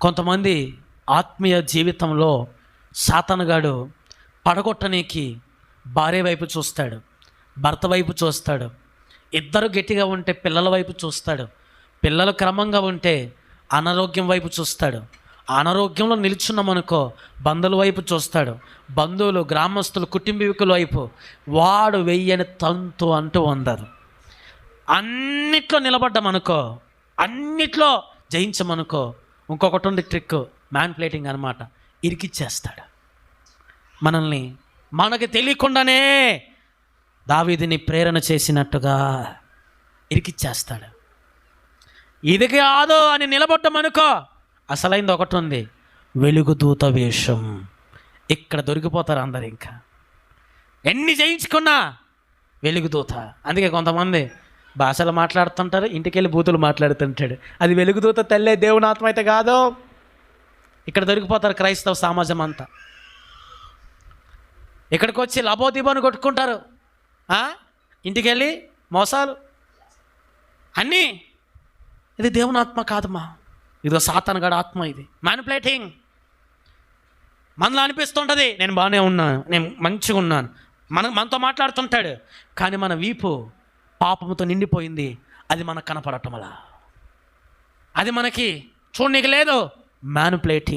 కొంతమంది ఆత్మీయ జీవితంలో సాతానుగాడు పడగొట్టనీకి భార్య వైపు చూస్తాడు, భర్త వైపు చూస్తాడు. ఇద్దరు గట్టిగా ఉంటే పిల్లల వైపు చూస్తాడు, పిల్లలు క్రమంగా ఉంటే అనారోగ్యం వైపు చూస్తాడు. అనారోగ్యంలో నిల్చున్నామనుకో బంధువుల వైపు చూస్తాడు, బంధువులు, గ్రామస్తులు, కుటుంబీకుల వైపు. వాడు వెయ్యని తంతు అంటూ ఉండదు. అన్నిట్లో నిలబడ్డామనుకో, అన్నిట్లో జయించమనుకో, ఇంకొకటి ఉంది ట్రిక్, మ్యాన్ప్లేటింగ్ అనమాట. ఇరికిచ్చేస్తాడు మనల్ని. మనకి తెలియకుండానే దావీదుని ప్రేరణ చేసినట్టుగా ఇరికిచ్చేస్తాడు. ఇది కాదు అని నిలబడ్డామనుకో, అసలైంది ఒకటి ఉంది, వెలుగుదూత వేషం. ఇక్కడ దొరికిపోతారు అందరు. ఇంకా ఎన్ని జయించుకున్నా వెలుగుదూత. అందుకే కొంతమంది భాషలు మాట్లాడుతుంటారు, ఇంటికి వెళ్ళి బూతులు మాట్లాడుతుంటాడు. అది వెలుగుదూత తల్లే, దేవుని ఆత్మ అయితే కాదు. ఇక్కడ దొరికిపోతారు క్రైస్తవ సమాజం అంతా. ఇక్కడికి వచ్చి లబోదిబోని కొట్టుకుంటారు, ఇంటికి వెళ్ళి మోసాలు అన్నీ. ఇది దేవుని ఆత్మ కాదమ్మా, ఇదో సాతానుగాడి ఆత్మ. ఇది మ్యానిపులేటింగ్. మనలో అనిపిస్తుంటుంది నేను బాగానే ఉన్నాను, నేను మంచిగా ఉన్నాను, మనతో మాట్లాడుతుంటాడు, కానీ మన వీపు పాపముతో నిండిపోయింది. అది మనకు కనపడటం అలా, అది మనకి చూడనీకి లేదు. మ్యానిపులేటింగ్.